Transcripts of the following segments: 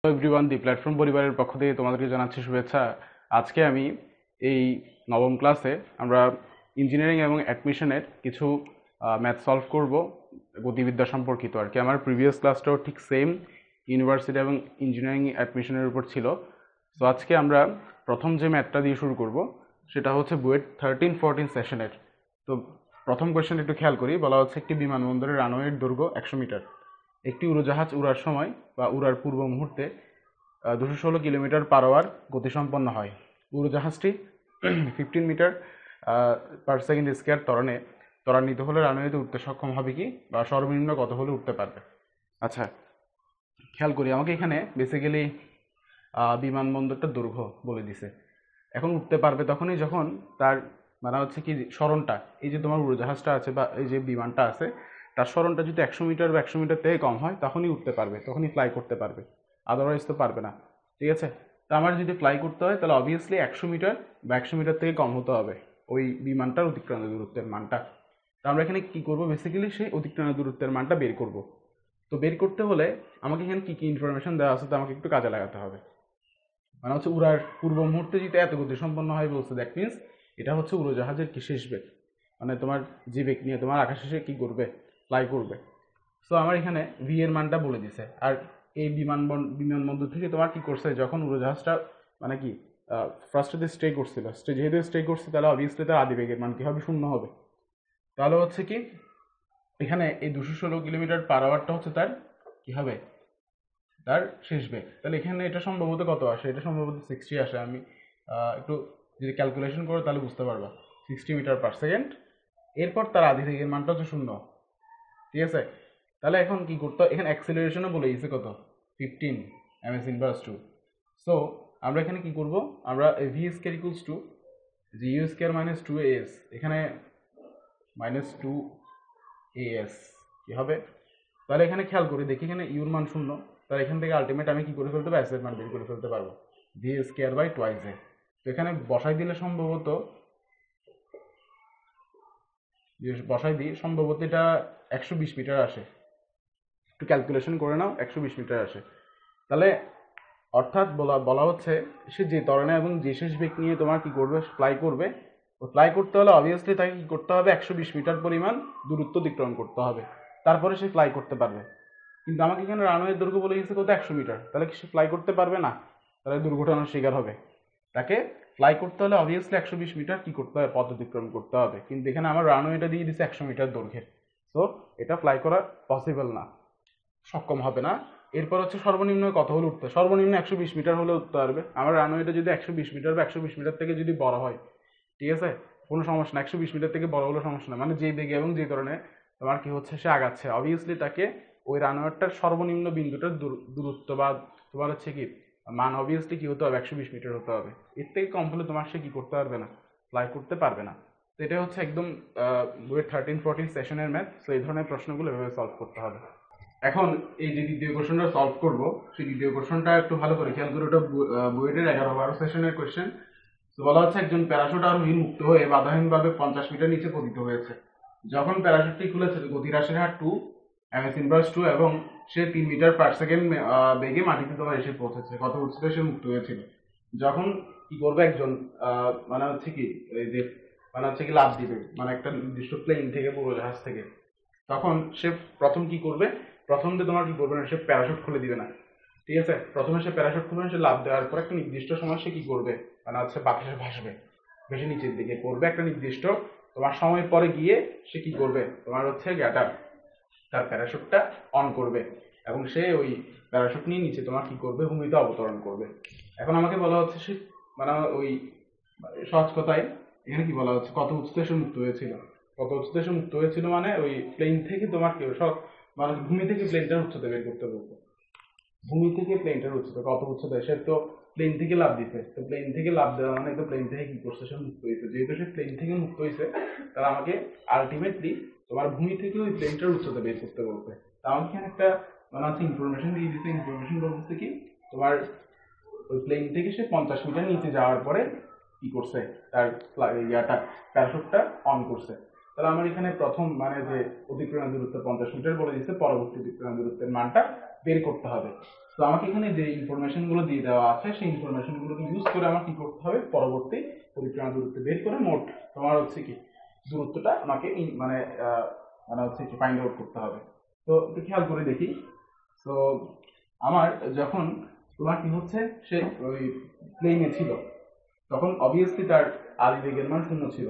Everyone, দি platform পরিবারের পক্ষ থেকে তোমাদেরকে জানাচ্ছি শুভেচ্ছা। আজকে আমি এই নবম ক্লাসে আমরা ইঞ্জিনিয়ারিং এবং অ্যাডমিশনের কিছু ম্যাথ সলভ করব, গতিবিদ্যা সম্পর্কিত আর কি। আমার প্রিভিয়াস ক্লাসটাও ঠিক সেম ইউনিভার্সিটি এবং ইঞ্জিনিয়ারিং অ্যাডমিশনের উপর ছিল। তো আজকে আমরা প্রথম যে ম্যাথটা দিয়ে শুরু করব সেটা হচ্ছে বুয়েট 13-14 সেশনের। তো প্রথম কোয়েশ্চেন একটু খেয়াল করি। বলা হচ্ছে একটি বিমানবন্দরের রানওয়ের দৈর্ঘ্য 100 মিটার। একটি উড়োজাহাজ উড়ার সময় বা উড়ার পূর্ব মুহূর্তে 216 কিলোমিটার পার আওয়ার গতিসম্পন্ন হয়। উড়োজাহাজটি 15 মিটার পার সেকেন্ড স্কোয়ার ত্বরান্বিত হলে রানওয়েতে উঠতে সক্ষম হবে কি, বা সর্বনিম্ন কত হলে উঠতে পারবে। আচ্ছা, খেয়াল করি, আমাকে এখানে বেসিক্যালি বিমানবন্দরটার দৈর্ঘ্য বলে দিছে। এখন উঠতে পারবে তখনই যখন তার মানে হচ্ছে কি সরণটা, এই যে তোমার উড়োজাহাজটা আছে বা এই যে বিমানটা আছে, তার সরণটা যদি 100 মিটার বা 100 মিটার থেকে কম হয় তখনই উঠতে পারবে, তখনই ফ্লাই করতে পারবে, আদারওয়াইজ তো পারবে না। ঠিক আছে, তো আমার যদি ফ্লাই করতে হয় তাহলে অবভিয়াসলি 100 মিটার বা 100 মিটার থেকে কম হতে হবে ওই বিমানটার অতিক্রান্ত দূরত্বের মানটা। তো আমরা এখানে কি করব, বেসিক্যালি সেই অতিক্রান্ত দূরত্বের মানটা বের করব। তো বের করতে হলে আমাকে এখানে কী কী ইনফরমেশন দেওয়া আছে তা আমাকে একটু কাজে লাগাতে হবে। মানে হচ্ছে উড়ার পূর্ব মুহূর্তে যদি এত গতি সম্পন্ন হয় বলছে, দ্যাট মিনস এটা হচ্ছে উড়োজাহাজের কি শেষ বেগ, মানে তোমার যে বেগ নিয়ে তোমার আকাশে সে কী করবে, ফ্লাই করবে। সো আমার এখানে ভি এর মানটা বলে দিছে। আর এই বিমানবন্দর থেকে তোমার কি করছে, যখন উড়োজাহাজটা মানে কি ফার্স্টে স্টে করছিল, যেহেতু স্টে করছে তাহলে অবভিয়াসলি তার আদিবেগের মান কি হবে, 0 হবে। তাহলে হচ্ছে কি এখানে এই 216 কিলোমিটার পার আওয়ারটা হচ্ছে তার কি হবে, তার শেষ বেগ। তাহলে এখানে এটা সম্ভবত কত আসে, এটা সম্ভবত 60 আসে। আমি একটু যদি ক্যালকুলেশন করো তাহলে বুঝতে পারবা, 60 মিটার পার সেকেন্ড। এরপর তার আদিবেগের মানটা হচ্ছে 0। ঠিক আছে, তাহলে এখন কি করতে হয়, এখানে অ্যাক্সিলারেশনও বলে দিয়েছে কত, 15 ms/2। সো আমরা এখানে কি করব, আমরা V square equals two G U square minus 2as, এখানে মাইনাস 2as কি হবে। তাহলে এখানে খেয়াল করে দেখি, এখানে ইউর মান 0, তাহলে এখান থেকে আলটিমেট আমি কি করে ফেলতে পারবো, এস এর মান বের করে ফেলতে পারবো, ভি স্কয়ার বাই টোয়াইস এ। তো এখানে বসাই দিলে সম্ভবত এটা 120 মিটার আসে। একটু ক্যালকুলেশন করে নাও, 120 মিটার আসে। তাহলে অর্থাৎ বলা হচ্ছে সে যে ত্বরণে এবং যে শেষ বেগ নিয়ে তোমার কি করবে, ফ্লাই করবে। ফ্লাই করতে হলে অবভিয়াসলি তাকে কি করতে হবে, 120 মিটার পরিমাণ দূরত্ব অতিক্রম করতে হবে, তারপরে সে ফ্লাই করতে পারবে। কিন্তু আমাকে এখানে রানওয়ের দৈর্ঘ্য বলে গেছে কত, 100 মিটার। তাহলে কি সে ফ্লাই করতে পারবে না, তাহলে দুর্ঘটনার শিকার হবে। তাকে ফ্লাই করতে হলে অবভিয়াসলি 120 মিটার কি করতে হবে, পথ অতিক্রম করতে হবে। কিন্তু এখানে আমার রানওয়েটা দিয়ে দিচ্ছে 100 মিটার দৈর্ঘ্যের। সো এটা ফ্লাই করা পসিবল না, সক্ষম হবে না। এরপর হচ্ছে সর্বনিম্ন কত হলে উঠতে, সর্বনিম্ন 120 মিটার হলে উঠতে পারবে। আমার রানওয়েটা যদি 120 মিটার বা 120 মিটার থেকে যদি বড় হয়, ঠিক আছে, কোনো সমস্যা না, 120 মিটার থেকে বড় হলে সমস্যা না। মানে যে বেগে এবং যে কারণে তোমার কি হচ্ছে সে আগাচ্ছে, অবভিয়াসলি তাকে ওই রানওয়েটার সর্বনিম্ন বিন্দুটার দূরত্ব বা তোমার হচ্ছে কি মান অবভিয়াসলি কি হতে হবে, 120 মিটার হতে হবে। এর থেকে কম হলে তোমার সে কি করতে পারবে না, ফ্লাই করতে পারবে না। তো এটা হচ্ছে একদম বুয়েট 13-14 সেশনের ম্যাথ। তো এই ধরনের প্রশ্নগুলো এভাবে সলভ করতে হবে। এখন এই যে দ্বিতীয় কোশ্চেনটা সলভ করব, সেই দ্বিতীয় কোশ্চেনটা একটু ভালো করে খেয়াল করে, ওটা বুয়েটের 11-12 সেশনের কোশ্চেন। তো বলা হচ্ছে একজন প্যারাশুট আরোহী মুক্ত হয়ে বাধাহীনভাবে 50 মিটার নিচে পতিত হয়েছে। যখন প্যারাশুটটি খুলেছে গতিহ্রাসের হার 2 ms/2 এবং সে 3 মিটার পার সেকেন্ড বেগে মাটিতে তোমার এসে পৌঁছেছে। কত উচ্চতায় সে মুক্ত হয়েছিল। যখন কি করবে একজন মানে হচ্ছে কি এই যে মানে হচ্ছে কি লাফ দিবে, মানে একটা নির্দিষ্ট প্লেন থেকে, উড়োজাহাজ থেকে, তখন সে প্রথম কি করবে, প্রথম যে তোমার কি করবে না, সে প্যারাশুট খুলে দিবে না। ঠিক আছে, প্রথমে সে প্যারাশুট খুলবে, সে লাফ দেওয়ার পর একটা নির্দিষ্ট সময় সে কি করবে, মানে হচ্ছে বাতাসে ভাসবে, ভেসে নিচের দিকে করবে একটা নির্দিষ্ট তোমার সময় পরে গিয়ে সে কি করবে, তোমার হচ্ছে তার প্যারাশুটটা অন করবে এবং সে ওই প্যারাশুট নিয়ে নিচে তোমার কি করবে, ভূমিতে অবতরণ করবে। এখন আমাকে বলা হচ্ছে সে মানে ওই সহজ কথায় এখানে কি বলা হচ্ছে, কত উচ্চতায় সে মুক্ত হয়েছিল। কত উচ্চতায় সে মুক্ত হয়েছিল মানে ওই প্লেন থেকে তোমার কি সব মানে ভূমি থেকে প্লেনটার উচ্চতা বের করতে বলবো। ভূমি থেকে প্লেনটার উচ্চতা কত উচ্চতায়, সে তো প্লেন থেকে লাফ দিছে, তো প্লেন থেকে লাফ দেওয়া মানে তো প্লেন থেকে কি করছে, সে মুক্ত হয়েছে। যেহেতু সে প্লেন থেকে মুক্ত হয়েছে, তাহলে আমাকে আলটিমেটলি তোমার ভূমি থেকে ওই প্লেনটার উচ্চতা বের করতে বলতে। তা আমাকে এখানে একটা মানে হচ্ছে ইনফরমেশন দিয়ে দিচ্ছে। ইনফরমেশন বলতেছে কি, তোমার ওই প্লেন থেকে সে 50 মিটার নিচে যাওয়ার পরে কি করছে, তার প্যারাশুটটা অন করছে। তাহলে আমার এখানে প্রথম মানে যে অতিক্রমণ দূরত্ব 50 মিটার বলে দিচ্ছে, পরবর্তী অতিক্রমণ দূরত্বের মানটা বের করতে হবে। তো আমাকে এখানে যে ইনফরমেশনগুলো দিয়ে দেওয়া আছে সেই ইনফরমেশনগুলোকে ইউজ করে আমার কি করতে হবে, পরবর্তী পরিক্রমা দূরত্ব বের করে মোট তোমার হচ্ছে কি দূরত্বটা আমাকে মানে হচ্ছে কি ফাইন্ড আউট করতে হবে। তো একটু খেয়াল করে দেখি। তো আমার যখন তোমার কি হচ্ছে, সে ওই প্লেনে ছিল, তখন অবভিয়াসলি তার আদি বেগের মান 0 ছিল।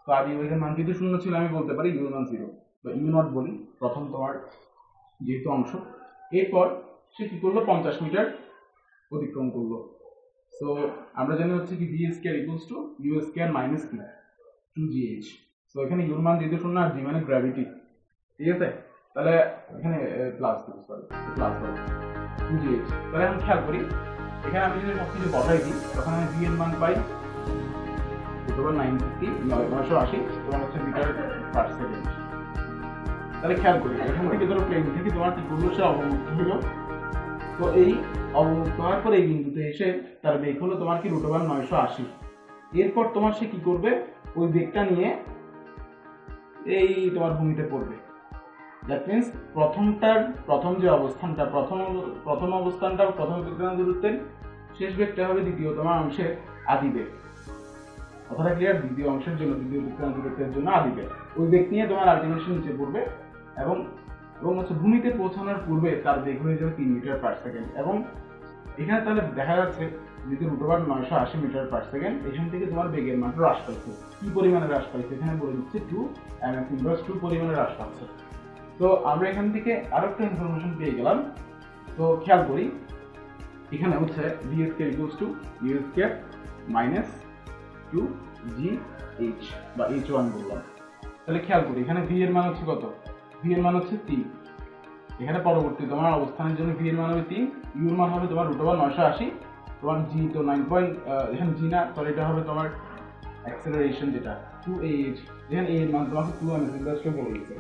তো আদি বেগের মান যদি 0 ছিল, আমি বলতে পারি ইউ মান 0 বা ইউ নট বলি প্রথম তোমার যেহেতু অংশ। এরপর সে কি করলো, 50 মিটার অতিক্রম করলো। সো আমরা জানি হচ্ছে কি v square equals to u square minus কি 2gh। সো এখানে ইউর মান যেহেতু 0 আর জি মানে গ্র্যাভিটি, ঠিক আছে, তাহলে এখানে প্লাস সরি প্লাস হবে 2gh। তাহলে আমি খেয়াল করি, এখানে আমি যদি সবকিছু বসাই দিই তখন আমি ভি এর মান পাই 980 তোমার হচ্ছে মিটার পার সেকেন্ড। তাহলে খেয়াল করি, এখান থেকে ধরো প্লেন থেকে তোমার কি করলো, সে অবমুক্ত হলো। তো এই অবমুক্ত হওয়ার পর এই বিন্দুতে এসে তার বেগ হলো তোমার কি √980। এরপর তোমার সে কি করবে, ওই বেগটা নিয়ে এই তোমার ভূমিতে পড়বে। দ্যাট মিনস প্রথম যে অবস্থানটা, প্রথম অবস্থানটা প্রথম বিক্রমণ দূরত্বের শেষ বেগটা হবে দ্বিতীয় তোমার অংশের আদি বেগ। কথাটা ক্লিয়ার? দ্বিতীয় অংশের জন্য, দ্বিতীয় বিক্রমণ দূরত্বের জন্য আদি বেগ, ওই বেগ নিয়ে তোমার আলটিমেটলি নিচে পড়বে এবং হচ্ছে ভূমিতে পৌঁছানোর পূর্বে তার বেগ হয়ে যাবে 3 মিটার পার সেকেন্ড। এবং এখানে তাহলে দেখা যাচ্ছে যদি √980 মিটার পার সেকেন্ড, এখান থেকে তোমার বেগের মান হ্রাস পাইছে। কি পরিমাণে হ্রাস পাইছে এখানে বলে দিচ্ছে 2 ms ইনভার্স 2 পরিমাণে হ্রাস পাচ্ছে। তো আমরা এখান থেকে আরো একটা ইনফরমেশন পেয়ে গেলাম। তো খেয়াল করি, এখানে হচ্ছে v square equals to u square minus 2gh বা h1 বললাম। তাহলে খেয়াল করি, এখানে ভি এর মান হচ্ছে কত, ভি এর মান হচ্ছে 3। এখানে পরবর্তী তোমার অবস্থানের জন্য ভি এর মান হবে 3, ইউ এর মান হবে তোমার √980, তোমার জি তো 9 এখানে জি না, সরি এটা হবে তোমার অ্যাক্সেলারেশন যেটা 2ah। এখানে a এর মান তোমাকে 2 ms ইনভার্স টু বলে দিয়েছে।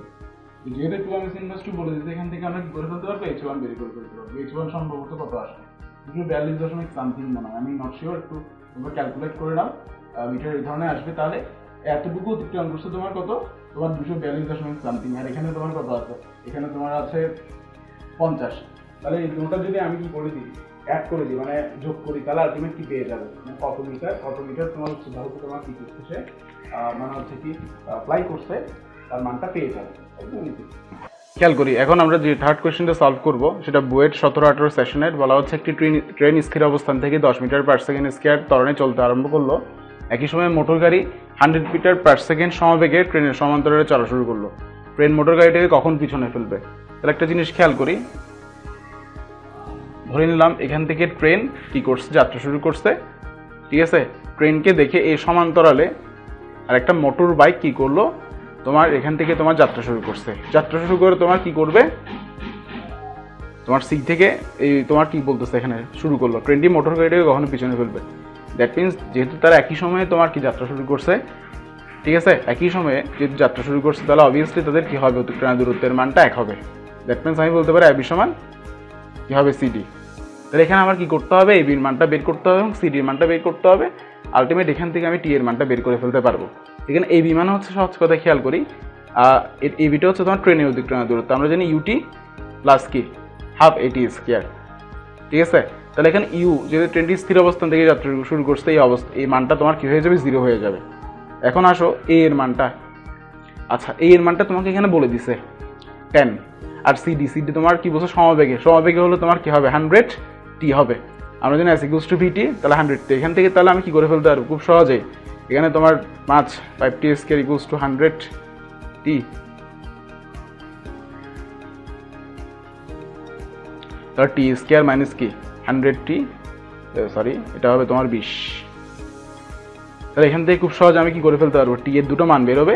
যেহেতু 2 ms ইনভার্স টু বলে দিয়েছে, এখান থেকে আমরা কি করে ফেলতে পারবো, h1 বের করে ফেলতে পারবো। h1 সম্ভবত কত আসবে, 242.something মনে হয়, আমি নট শিওর, একটু তোমরা ক্যালকুলেট করে নাও, মিটার এই ধরনের আসবে। তাহলে এতটুকু অতিক্রম করছে তোমার কত, তোমার 242.something, আর এখানে তোমার কত আছে, এখানে তোমার আছে 50। তাহলে এই দুটোটা যদি আমি কি করে দিই, অ্যাড করে দিই মানে যোগ করি, তাহলে আলটিমেট কি পেয়ে যাবে, মানে কত মিটার তোমার হচ্ছে ধরো তোমার কি করতেছে, মানে হচ্ছে কি ফ্লাই করছে, তার মানটা পেয়ে যাবে। খেয়াল করি, এখন আমরা যে থার্ড কোয়েশ্চেনটা সলভ করব সেটা বুয়েট 17-18 সেশনের। বলা হচ্ছে একটি ট্রেন স্থির অবস্থান থেকে 10 মিটার পার সেকেন্ড স্কয়ার ত্বরণে চলতে আরম্ভ করলো। একই সময় মোটর গাড়ি 100 মিটার পার সেকেন্ড সমবেগে ট্রেনের সমান্তরালে চলা শুরু করলো। ট্রেন মোটর গাড়িটাকে কখন পিছনে ফেলবে? তাহলে একটা জিনিস খেয়াল করি, ধরে নিলাম এখান থেকে ট্রেন কি করছে, যাত্রা শুরু করছে, ঠিক আছে। ট্রেনকে দেখে এই সমান্তরালে আর একটা মোটর বাইক কি করলো, তোমার এখান থেকে তোমার যাত্রা শুরু করছে। যাত্রা শুরু করে তোমার কি করবে, তোমার সিট থেকে এই তোমার কি বলতেছে এখানে শুরু করলো, ট্রেনটি মোটর গাড়িটাকে কখনো পিছনে ফেলবে। দ্যাট মিনস যেহেতু তারা একই সময়ে তোমার কি যাত্রা শুরু করছে, ঠিক আছে, একই সময়ে যেহেতু যাত্রা শুরু করছে, তাহলে অবভিয়াসলি তাদের কি হবে, অতিক্রান্ত দূরত্বের মানটা এক হবে। দ্যাট মিনস আমি বলতে পারি এবি সমান কি হবে সিডি। তাহলে এখানে আমার কি করতে হবে, এবির মানটা বের করতে হবে এবং সিডির মানটা বের করতে হবে। আলটিমেট এখান থেকে আমি টি এর মানটা বের করে ফেলতে পারবো। এখানে এবি মানে হচ্ছে সহজ কথা খেয়াল করি, এবিটা হচ্ছে তোমার ট্রেনের অতিক্রান্ত দূরত্ব। আমরা জানি ইউটি প্লাস কি হাফ এটি স্কয়ার, ঠিক আছে। তাহলে এখানে ইউ যেহেতু ট্রেনটি স্থির অবস্থান থেকে যাত্রা শুরু করছে, এই মানটা তোমার কি হয়ে যাবে, 0 হয়ে যাবে। এখন আসো এ এর মানটা, আচ্ছা এ এর মানটা তোমাকে এখানে বলে দিছে 10, আর সিডি তোমার কি বলছো সমবেগে হলো তোমার কি হবে 100 টি হবে। আমরা জানি s ইকুয়ালস টু ভিটি, তাহলে 100 টি। এখান থেকে তাহলে আমি কি করে ফেলতে পারবো খুব সহজেই, এখানে তোমার 5t স্কয়ার ইকুয়ালস টু 100 টি, তাহলে টি স্কয়ার মাইনাস কি 100 টি, সরি এটা হবে তোমার 20। তাহলে এখান থেকে খুব সহজে আমি কি করে ফেলতে পারবো, টি এর দুটো মান বেরোবে।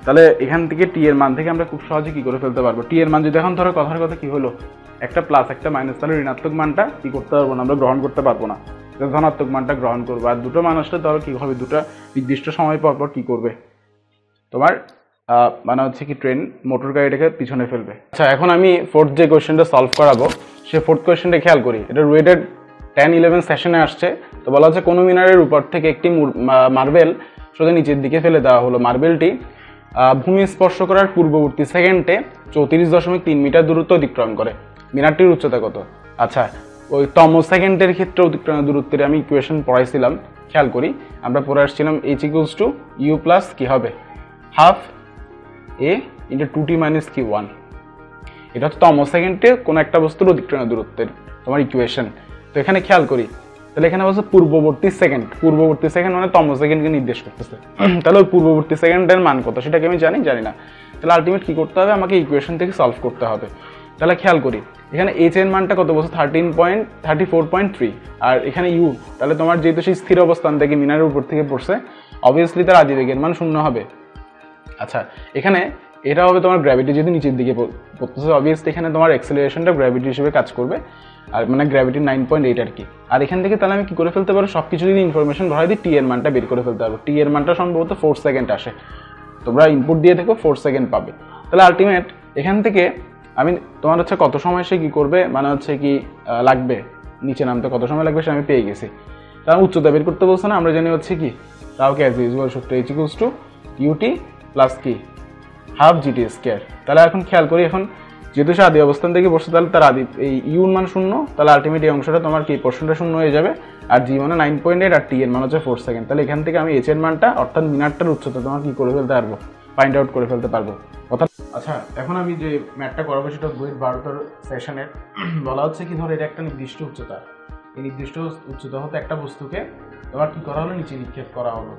তাহলে এখান থেকে টি এর মান থেকে আমরা খুব সহজে কি করে ফেলতে পারবো, টি এর মান যদি এখন ধরো কথার কথা কি হলো একটা প্লাস একটা মাইনাস, তাহলে ঋণাত্মক মানটা কি করতে পারবো না, আমরা গ্রহণ করতে পারবো না, ধনাত্মক মানটা গ্রহণ করবো। আর দুটো মান আসলে ধরো কি হবে, দুটো নির্দিষ্ট সময় পর পর কি করবে, তোমার মানে হচ্ছে কি ট্রেন মোটর গাড়িটাকে পিছনে ফেলবে। আচ্ছা এখন আমি ফোর্থ যে কোয়েশ্চেনটা সলভ করাবো, সে ফোর্থ কোয়েশ্চেনটা খেয়াল করি, এটা রুয়েটেড 10-11 সেশনে আসছে। তো বলা হচ্ছে কোনো মিনারের উপর থেকে একটি মার্বেল সোজা নিচের দিকে ফেলে দেওয়া হলো। মার্বেলটি ভূমি স্পর্শ করার পূর্ববর্তী সেকেন্ডে 34.3 মিটার দূরত্ব অতিক্রম করে। মিনারটির উচ্চতা কত? আচ্ছা, ওই তম সেকেন্ডের ক্ষেত্রে অতিক্রান্ত দূরত্বের আমি ইকুয়েশন পড়াইছিলাম, খেয়াল করি আমরা পড়ে আসছিলাম h = u প্লাস কি হবে হাফ a × 2t - q1। এটা হচ্ছে তম সেকেন্ডে কোনো একটা বস্তুর অতিক্রান্ত দূরত্বের তোমার ইকুয়েশন। তো এখানে খেয়াল করি, তাহলে এখানে বলছে পূর্ববর্তী সেকেন্ড মানে তম সেকেন্ডকে নির্দেশ করতেছে। তাহলে ওই পূর্ববর্তী সেকেন্ডের মান কত সেটাকে আমি জানি না, তাহলে আলটিমেট কি করতে হবে, আমাকে ইকুয়েশন থেকে সলভ করতে হবে। তাহলে খেয়াল করি এখানে h এর মানটা কত বলছে 34.3, আর এখানে u, তাহলে তোমার যেহেতু সেই স্থির অবস্থান থেকে মিনারের উপর থেকে পড়ছে, অবভিয়াসলি তার আদিবেগের মান 0 হবে। আচ্ছা, এখানে এটা হবে তোমার গ্র্যাভিটি যদি নিচের দিকে পড়তেছে, অবভিয়াসলি এখানে তোমার অ্যাক্সেলারেশনটা গ্র্যাভিটি হিসেবে কাজ করবে, আর মানে গ্র্যাভিটি 9.8 আর কি। আর এখান থেকে তাহলে আমি কি করে ফেলতে পারবো, সব কিছু যদি ইনফরমেশন ভরাই দিই, টি এর মানটা বের করে ফেলতে পারবো। টি এর মানটা সম্ভবত 4 সেকেন্ড আসে, তোমরা ইনপুট দিয়ে দেখো 4 সেকেন্ড পাবে। তাহলে আলটিমেট এখান থেকে আমি তোমার হচ্ছে কত সময় সে কি করবে, মানে হচ্ছে কি লাগবে নিচে নামতে কত সময় লাগবে সে আমি পেয়ে গেছি। তাহলে উচ্চতা বের করতে বলছে না, আমরা জানি হচ্ছে কি তাও কি অ্যাজ ইউজুয়াল সূত্র h = ut প্লাস কি হাফ gt²। তাহলে এখন খেয়াল করি, এখন যেহেতু সে আদি অবস্থান থেকে বসছে, তাহলে তার আদি এই ইউর মান 0, তাহলে আলটিমেট এই অংশটা তোমার কি পোর্শনটা 0 হয়ে যাবে, আর জি মানে 9.8 আর টি এর মান হচ্ছে 4 সেকেন্ড। তাহলে এখান থেকে আমি h এর মানটা অর্থাৎ মিনারটার উচ্চতা তোমার কি করে ফেলতে পারবো, ফাইন্ড আউট করে ফেলতে পারবো। আচ্ছা, এখন আমি যে ম্যাথটা করাবো সেটা বইয়ের 12তম সেশনের বলা হচ্ছে কি, ধর এটা একটা নির্দিষ্ট উচ্চতা, এই নির্দিষ্ট উচ্চতা হতে একটা বস্তুকে তোমার কি করা হলো, নিচে নিক্ষেপ করা হলো।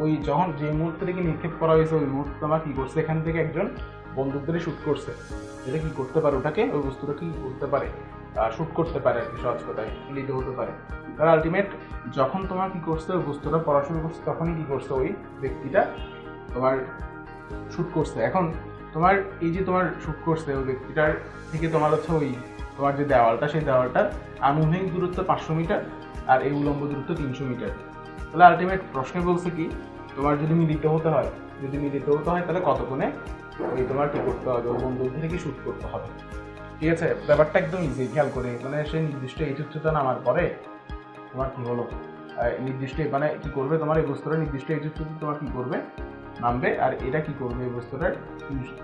ওই যখন যে মুহূর্তে থেকে নিক্ষেপ করা হয়েছে ওই মুহূর্তে তোমার কি করছে, এখান থেকে একজন বন্দুক ধরে শুট করছে, এটা কি করতে পারে, ওটাকে ওই বস্তুটা কি করতে পারে, শুট করতে পারে আর কি, সহজ কথায় লিড হতে পারে। তার আলটিমেট যখন তোমার কি করছে ওই বস্তুটা পড়াশোনা করছে, তখনই কি করছে ওই ব্যক্তিটা তোমার শুট করছে। এখন তোমার এই যে তোমার শুট করছে ওই ব্যক্তিটার থেকে তোমার হচ্ছে ওই তোমার যে দেওয়ালটা, সেই দেওয়ালটার আনুভূমিক দূরত্ব 500 মিটার আর এই উলম্ব দূরত্ব 300 মিটার। তাহলে আলটিমেট প্রশ্নে বলছে কি, তোমার যদি মিলিত হতে হয় তাহলে কতক্ষণে ওই তোমার কি করতে হবে, ওই বন্দুক থেকে কি শুট করতে হবে। ঠিক আছে, ব্যাপারটা একদম ইজি, খেয়াল করে, মানে সে নির্দিষ্ট এই উচ্চতা নামার পরে তোমার কি হলো, নির্দিষ্ট মানে কি করবে, তোমার এই বস্তুটা নির্দিষ্ট এই উচ্চতা তোমার কি করবে, নামবে, আর এটা কি করবে এই বস্তুটার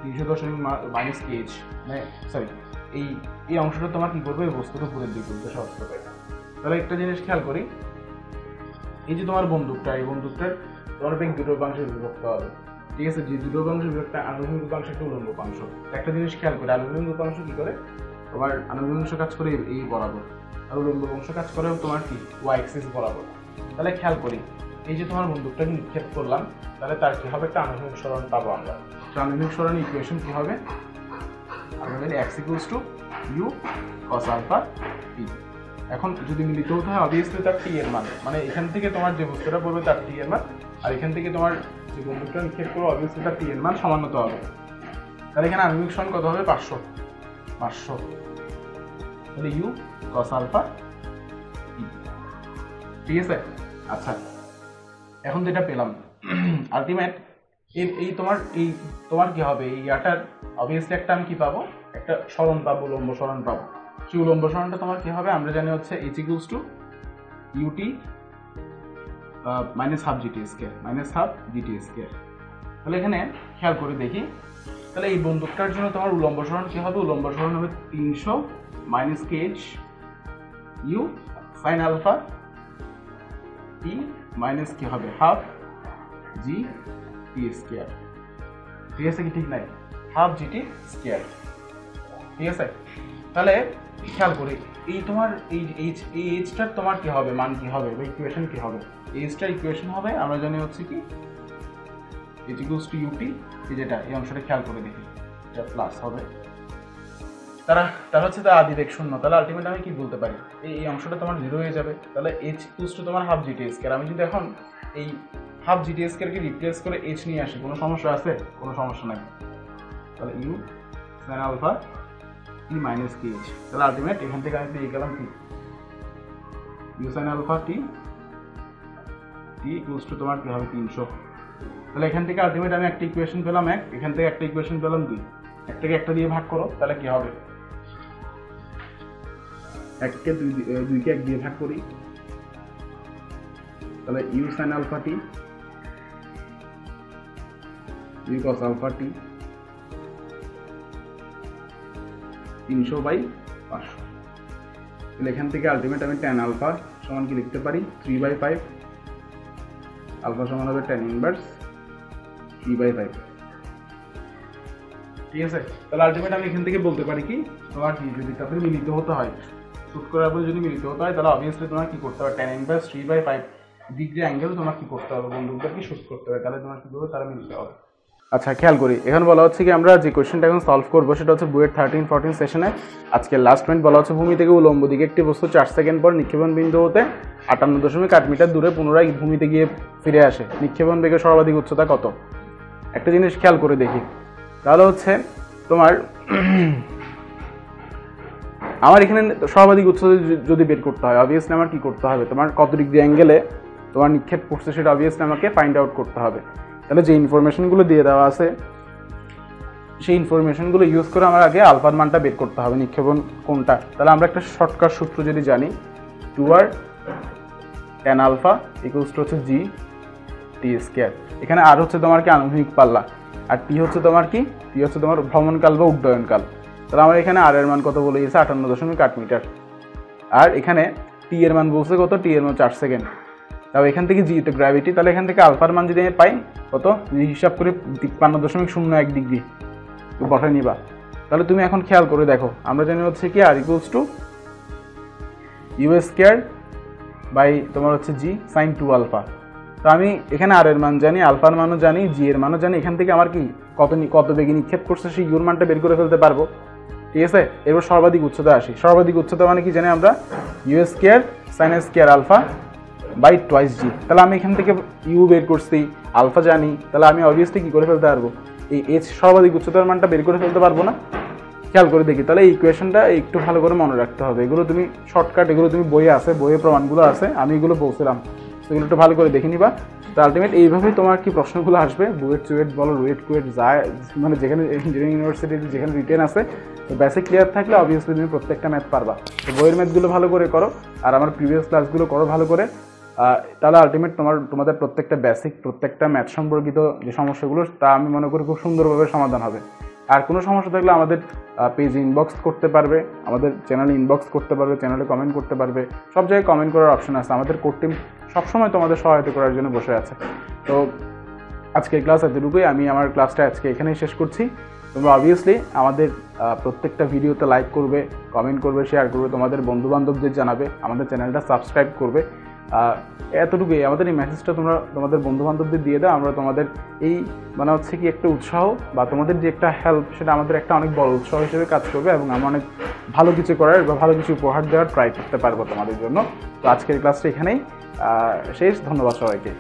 300.- kh, মানে সরি এই অংশটা তোমার কি করবে, এই বস্তুটা উপরের দিকে উঠবে সহজ করে। তাহলে একটা জিনিস খেয়াল করি, এই যে তোমার বন্দুকটা, এই বন্দুকটার তোমার বেগ দুটো উপাংশে বিভক্ত হবে। ঠিক আছে, যে দুটো উপাংশ বিভক্ত, আনুভূমিক উপাংশ একটা উলম্ব উপাংশ। একটা জিনিস খেয়াল করে, আনুভূমিক উপাংশ কি করে, তোমার আনুভূমিক অংশ কাজ করে এই বরাবর, আর উলম্ব অংশ কাজ করে তোমার কি ওয়াই অ্যাক্সিস বরাবর। তাহলে খেয়াল করি, এই যে তোমার বন্দুকটাকে নিক্ষেপ করলাম, তাহলে তার কি হবে, একটা আনুভূমিক সরণ পাবো আমরা। আনুভূমিক সরণের ইকুয়েশন কি হবে, আমরা জানি x = u cos alpha t। এখন যদি মিলিত হতে হয়, অবভিয়াসলি তার টি এর মান, মানে এখান থেকে তোমার যে বস্তুটা পড়বে তার টি এর মান, আর এখান থেকে তোমার যে বন্দুকটা নিক্ষেপ করবে অবভিয়াসলি তার টি এর মান সমান হতে হবে। তাহলে এখানে আনুভূমিক সরণ কত হবে, 500। তাহলে u cos alpha t। ঠিক আছে, আচ্ছা এখন যেটা পেলাম আলটিমেট এই তোমার কি হবে, এই ইয়াটার অবভিয়াসলি একটা আমি কি পাবো, একটা সরণ পাবো, উলম্ব সরণ পাবো। সেই উলম্ব সরণটা তোমার কি হবে, আমরা জানি হচ্ছে h = ut -half gt²। তাহলে এখানে খেয়াল করে দেখি, তাহলে এই বন্দুকটার জন্য তোমার উলম্ব সরণ কি হবে, উলম্ব সরণ হবে 300 - kh u sin alpha t minus কি হবে হাফ জি টি স্কয়ার। ঠিক আছে কি, ঠিক নাই, হাফ জিটি স্কয়ার। ঠিক আছে, তাহলে খেয়াল করি এই তোমার এই এইচটার তোমার কি হবে, মান কি হবে, বা ইকুয়েশন কি হবে, এইচটার ইকুয়েশন হবে আমরা জানি হচ্ছে কি h = ut, যেটা এই অংশটা খেয়াল করে দেখি, এটা প্লাস হবে, তার হচ্ছে তার আদিবেগ 0। তাহলে আলটিমেট আমি কি বলতে পারি, এই অংশটা তোমার 0 হয়ে যাবে। তাহলে h = তোমার হাফ জিটি স্কয়ার। আমি যদি এখন এই হাফ জিটি স্কয়ারকে রিপ্লেস করে h নিয়ে আসি, কোনো সমস্যা আছে, কোনো সমস্যা নাই। তাহলে u sin alpha t minus kh, তাহলে আলটিমেট এখান থেকে আমি পেয়ে গেলাম কি u sin alpha t = তোমার কি হবে 300। তাহলে এখান থেকে আলটিমেট আমি একটা ইকুয়েশন পেলাম 1, এখান থেকে একটা ইকুয়েশন পেলাম 2, একটাকে একটা দিয়ে ভাগ করো, তাহলে কি হবে, 1কে 2কে 1 দিয়ে ভাগ করি, তাহলে u sin alpha t u cos alpha t 300/500। তাহলে এখান থেকে আলটিমেট আমি tan আলফা সমান কি লিখতে পারি 3/5, আলফা সমান হবে tan ইনভার্স 3/5। ঠিক আছে, তাহলে আলটিমেট আমি এখান থেকে বলতে পারি কি তোমার কি যদি তাদের মিলিত হতে হয়, শুট করার পর যদি মিলিত হতে হয় তাহলে অবভিয়াসলি তোমার কি করতে হবে tan ইনভার্স 3/5 ডিগ্রি অ্যাঙ্গেল তোমার কি করতে হবে বন্ধুদের কি শুট করতে হবে, তাহলে তোমার কি করবে তারা মিলতে হবে। আচ্ছা খেয়াল করি, এখন বলা হচ্ছে কি আমরা যে কোয়েশ্চেনটা এখন সলভ করবো সেটা হচ্ছে বুয়েট 13-14 সেশনে আজকে লাস্ট পয়েন্ট বলা হচ্ছে ভূমি থেকে উলম্ব দিকে একটি বস্তু 4 সেকেন্ড পর নিক্ষেপণ বিন্দু হতে 58.8 মিটার দূরে পুনরায় ভূমিতে গিয়ে ফিরে আসে, নিক্ষেপণ বেগের সর্বাধিক উচ্চতা কত? একটা জিনিস খেয়াল করে দেখি, তাহলে হচ্ছে তোমার আমার এখানে সর্বাধিক উচ্চতা যদি বের করতে হয় অবভিয়াসলি আমার কি করতে হবে, তোমার কত ডিগ্রি অ্যাঙ্গেলে তোমার নিক্ষেপ করছে সেটা অবভিয়াসলি আমাকে ফাইন্ড আউট করতে হবে। তাহলে যে ইনফরমেশনগুলো দিয়ে দেওয়া আছে সেই ইনফরমেশনগুলো ইউজ করে আমার আগে আলফার মানটা বের করতে হবে, নিক্ষেপণ কোনটা। তাহলে আমরা একটা শর্টকাট সূত্র যদি জানি 2r tan alpha equals to হচ্ছে g t স্কয়ার। এখানে আর হচ্ছে তোমার কি আনুভূমিক পাল্লা, আর টি হচ্ছে তোমার কি, টি হচ্ছে তোমার ভ্রমণকাল বা উড্ডয়নকাল। তাহলে আমার এখানে আর এর মান কত বলে গেছে 58.8 মিটার, আর এখানে টি এর মান বলছে কত, টি এর মান 4 সেকেন্ড। তাও এখান থেকে জি তো গ্র্যাভিটি, তাহলে এখান থেকে আলফার মান যদি আমি পাই কত হিসাব করে 53.01 ডিগ্রি বসাই নিবা। তাহলে তুমি এখন খেয়াল করে দেখো, আমরা জানি হচ্ছে কি R equals to u square by তোমার হচ্ছে জি সাইন 2 আলফা। তো আমি এখানে আর এর মান জানি, আলফার মানও জানি, জি এর মানও জানি, এখান থেকে আমার কি কত বেগে নিক্ষেপ করছে সেই ইউর মানটা বের করে ফেলতে পারবো। ঠিক আছে, এরপর সর্বাধিক উচ্চতা আসি, সর্বাধিক উচ্চতা মানে কি জানি আমরা u square sine square alpha by twice g. তাহলে আমি এখান থেকে ইউ বের করছি, আলফা জানি, তাহলে আমি অবভিয়াসলি কি করে ফেলতে পারবো, এই এইচ সর্বাধিক উচ্চতার মানটা বের করে ফেলতে পারবো না। খেয়াল করে দেখি, তাহলে এই ইকুয়েশনটা একটু ভালো করে মনে রাখতে হবে, এগুলো তুমি শর্টকাট, এগুলো তুমি বইয়ে আছে, বইয়ে প্রমাণগুলো আছে, আমি এগুলো বলছিলাম, সেগুলো একটু ভালো করে দেখে নিবা। তো আলটিমেট এইভাবেই তোমার কি প্রশ্নগুলো আসবে, বুয়েট চুয়েট বলো রুয়েট কুয়েট যায়, মানে যেখানে ইঞ্জিনিয়ারিং ইউনিভার্সিটিতে যেখানে রিটেন আছে, তো বেসিক ক্লিয়ার থাকলে অবভিয়াসলি তুমি প্রত্যেকটা ম্যাথ পারবা। তো বইয়ের ম্যাথগুলো ভালো করে করো আর আমার প্রিভিয়াস ক্লাসগুলো করো ভালো করে, তাহলে আলটিমেট তোমাদের প্রত্যেকটা বেসিক প্রত্যেকটা ম্যাথ সম্পর্কিত যে সমস্যাগুলো তা আমি মনে করি খুব সুন্দরভাবে সমাধান হবে। আর কোনো সমস্যা থাকলে আমাদের পেজে ইনবক্স করতে পারবে, আমাদের চ্যানেলে ইনবক্স করতে পারবে, চ্যানেলে কমেন্ট করতে পারবে, সব জায়গায় কমেন্ট করার অপশন আছে, আমাদের কোর টিম সবসময় তোমাদের সহায়তা করার জন্য বসে আছে। তো আজকের ক্লাস এতটুকুই, আমি আমার ক্লাসটা আজকে এখানেই শেষ করছি। তোমরা অবভিয়াসলি আমাদের প্রত্যেকটা ভিডিওতে লাইক করবে, কমেন্ট করবে, শেয়ার করবে, তোমাদের বন্ধুবান্ধবদের জানাবে, আমাদের চ্যানেলটা সাবস্ক্রাইব করবে। এতটুকুই, আমাদের এই মেসেজটা তোমরা তোমাদের বন্ধুবান্ধবদের দিয়ে দাও, আমরা তোমাদের এই মানে হচ্ছে কি একটা উৎসাহ বা তোমাদের যে একটা হেল্প সেটা আমাদের একটা অনেক বড় উৎসাহ হিসেবে কাজ করবে এবং আমরা অনেক ভালো কিছু করার বা ভালো কিছু উপহার দেওয়ার ট্রাই করতে পারবো তোমাদের জন্য। তো আজকের ক্লাসটা এখানেই শেষ, ধন্যবাদ সবাইকে।